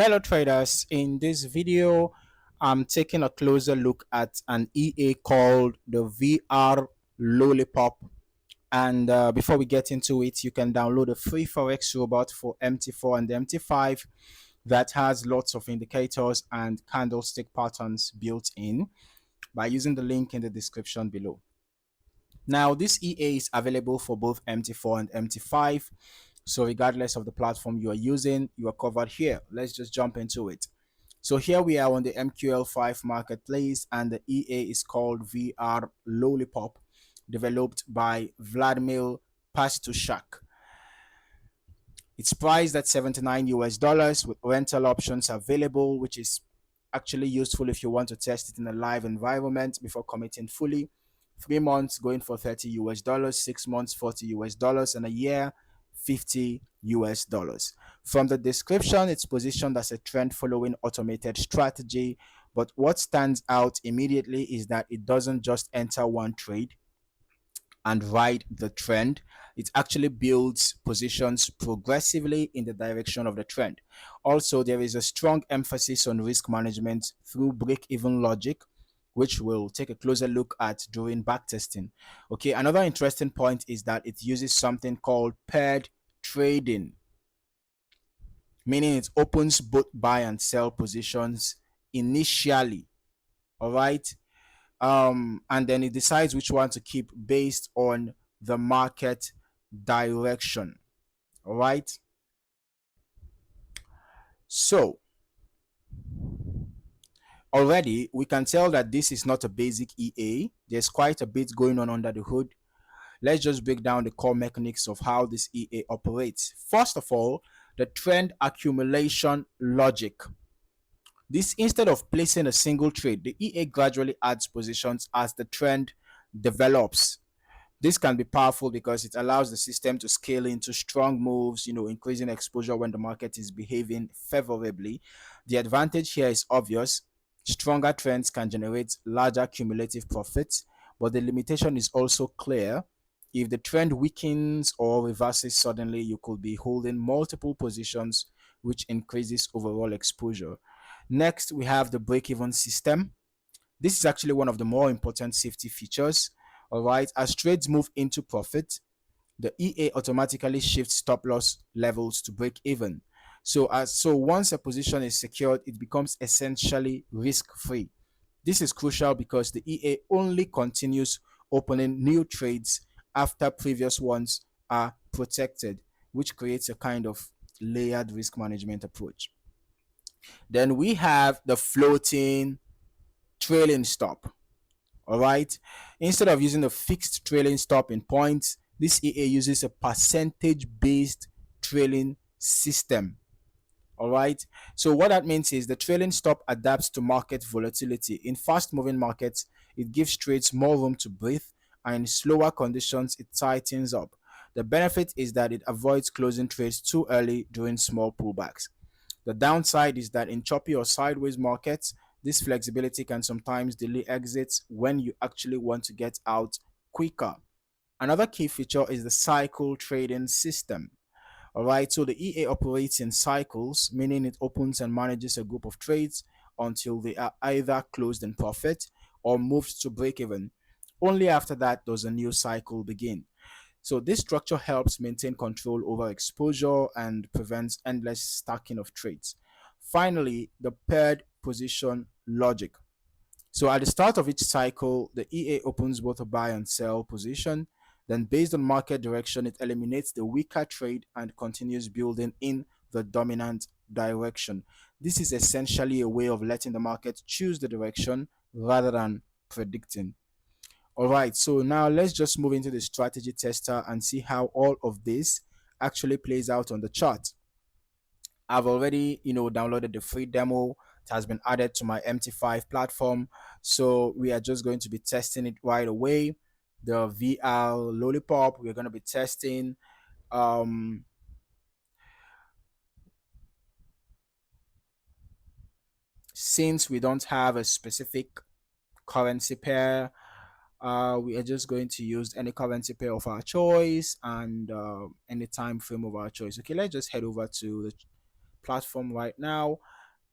Hello traders, in this video I'm taking a closer look at an EA called the VR Lollipop. And before we get into it, you can download a free Forex robot for MT4 and MT5 that has lots of indicators and candlestick patterns built in by using the link in the description below. Now, this EA is available for both MT4 and MT5. So regardless of the platform you are using, you are covered here. Let's just jump into it. So here we are on the MQL5 marketplace, and the EA is called VR Lollipop, developed by Vladimir Pastushak. It's priced at 79 US dollars with rental options available, which is actually useful if you want to test it in a live environment before committing fully. 3 months going for 30 US dollars, 6 months 40 US dollars, and a year 50 US dollars. From the description, it's positioned as a trend following automated strategy, but what stands out immediately is that it doesn't just enter one trade and ride the trend. It actually builds positions progressively in the direction of the trend. Also, there is a strong emphasis on risk management through break-even logic, which we'll take a closer look at during backtesting. Okay, another interesting point is that it uses something called paired trading, meaning it opens both buy and sell positions initially. All right, and then it decides which one to keep based on the market direction. All right, so already we can tell that this is not a basic EA. There's quite a bit going on under the hood. Let's just break down the core mechanics of how this EA operates. First of all, the trend accumulation logic. This, instead of placing a single trade, the EA gradually adds positions as the trend develops. This can be powerful because it allows the system to scale into strong moves, increasing exposure when the market is behaving favorably. The advantage here is obvious. Stronger trends can generate larger cumulative profits, but the limitation is also clear. If the trend weakens or reverses suddenly, you could be holding multiple positions, which increases overall exposure. Next, we have the break-even system. This is actually one of the more important safety features. All right, as trades move into profit, the EA automatically shifts stop loss levels to break even. So once a position is secured, it becomes essentially risk free. This is crucial because the EA only continues opening new trades after previous ones are protected, which creates a kind of layered risk management approach. Then we have the floating trailing stop. All right, instead of using a fixed trailing stop in points, this EA uses a percentage based trailing system. All right, so what that means is the trailing stop adapts to market volatility. In fast moving markets, it gives trades more room to breathe, and in slower conditions it tightens up. The benefit is that it avoids closing trades too early during small pullbacks. The downside is that in choppy or sideways markets, this flexibility can sometimes delay exits when you actually want to get out quicker. Another key feature is the cycle trading system. All right, so the EA operates in cycles, meaning it opens and manages a group of trades until they are either closed in profit or moved to break even. Only after that does a new cycle begin. So this structure helps maintain control over exposure and prevents endless stacking of trades. Finally, the paired position logic. So at the start of each cycle, the EA opens both a buy and sell position. Then based on market direction, it eliminates the weaker trade and continues building in the dominant direction. This is essentially a way of letting the market choose the direction rather than predicting. All right, so now let's just move into the strategy tester and see how all of this actually plays out on the chart. I've already, downloaded the free demo. It has been added to my MT5 platform. So we are just going to be testing it right away. The VR Lollipop, we're going to be testing. Since we don't have a specific currency pair, we are just going to use any currency pair of our choice and any time frame of our choice. Okay, let's just head over to platform right now,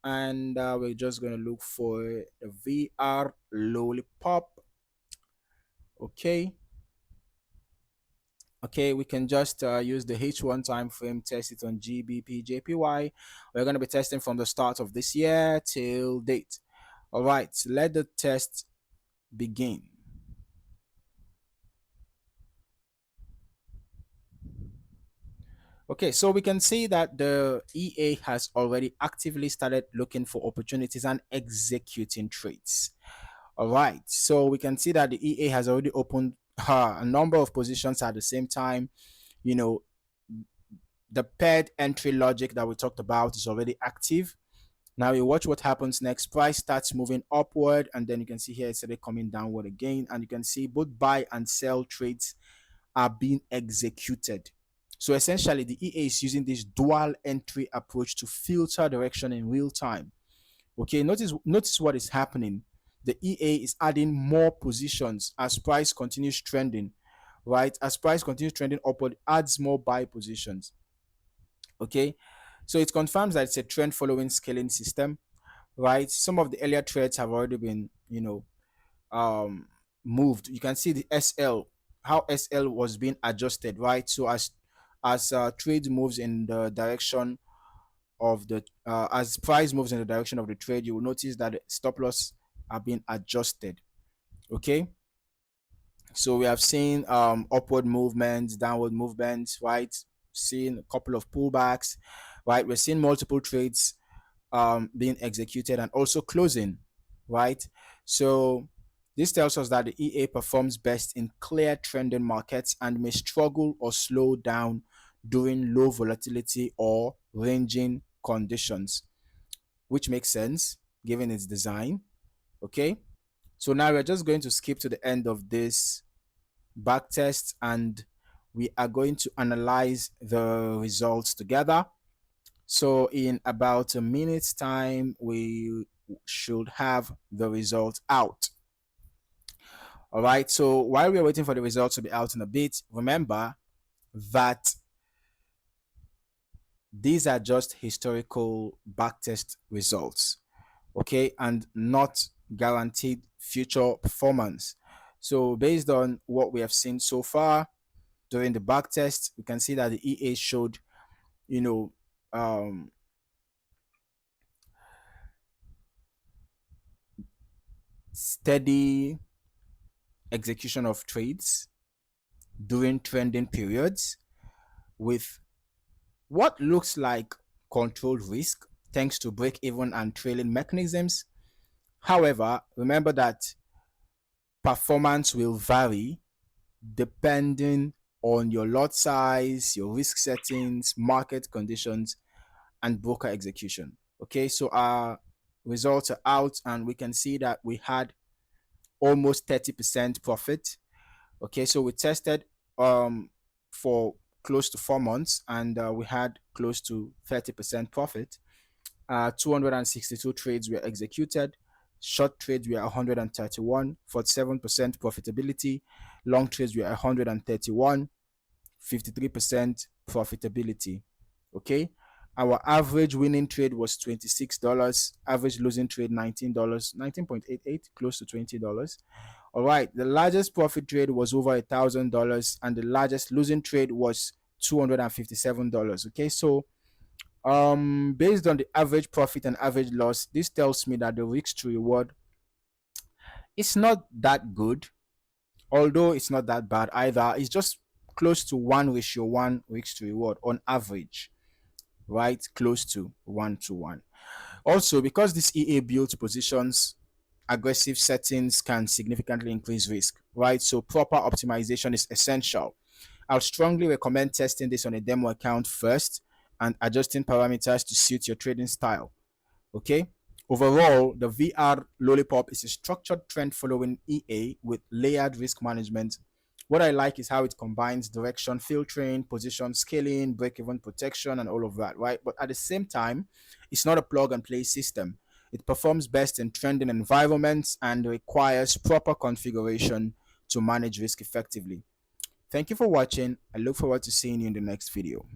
and we're just going to look for the VR Lollipop. Okay. Okay, we can just use the H1 time frame, test it on GBP JPY. We're going to be testing from the start of this year till date. All right, let the test begin. Okay, so we can see that the EA has already actively started looking for opportunities and executing trades. All right, so we can see that the EA has already opened a number of positions at the same time. You know, the paired entry logic that we talked about is already active. Now you watch what happens next. Price starts moving upward, and then you can see here it's already coming downward again, and you can see both buy and sell trades are being executed. So essentially, the EA is using this dual entry approach to filter direction in real time. Okay, notice what is happening. The EA is adding more positions as price continues trending, right? As price continues trending upward, it adds more buy positions. Okay, so it confirms that it's a trend following scaling system, right? Some of the earlier trades have already been, um, moved. You can see the SL, how SL was being adjusted, right? So as trade moves in the direction of the as price moves in the direction of the trade, you will notice that the stop loss are being adjusted. Okay, so we have seen upward movements, downward movements, right? Seeing a couple of pullbacks, right? We're seeing multiple trades being executed and also closing, right? So this tells us that the EA performs best in clear trending markets and may struggle or slow down during low volatility or ranging conditions, which makes sense given its design. Okay, so now we're just going to skip to the end of this back test, and we are going to analyze the results together. So in about a minute's time, we should have the results out. All right. So while we're waiting for the results to be out in a bit, remember that these are just historical backtest results, okay, and not guaranteed future performance. So based on what we have seen so far during the backtest, we can see that the EA showed, you know, steady execution of trades during trending periods with what looks like controlled risk thanks to break even and trailing mechanisms. However, remember that performance will vary depending on your lot size, your risk settings, market conditions, and broker execution. Okay, so our results are out, and we can see that we had almost 30% profit. Okay, so we tested for close to 4 months, and we had close to 30% profit. 262 trades were executed. Short trades were 131, 47% profitability. Long trades were 131, 53% profitability. Okay, our average winning trade was $26. Average losing trade $19, 19.88, close to $20. All right, the largest profit trade was over $1,000, and the largest losing trade was $257. Okay, so based on the average profit and average loss, this tells me that the risk to reward is not that good, although it's not that bad either. It's just close to 1:1 risk to reward on average, right? Close to 1 to 1. Also, because this EA builds positions, aggressive settings can significantly increase risk, right? So proper optimization is essential. I'll strongly recommend testing this on a demo account first and adjusting parameters to suit your trading style. Okay. Overall, the VR Lollipop is a structured trend following EA with layered risk management. What I like is how it combines direction filtering, position scaling, break even protection, and all of that, right? But at the same time, it's not a plug and play system. It performs best in trending environments and requires proper configuration to manage risk effectively. Thank you for watching. I look forward to seeing you in the next video.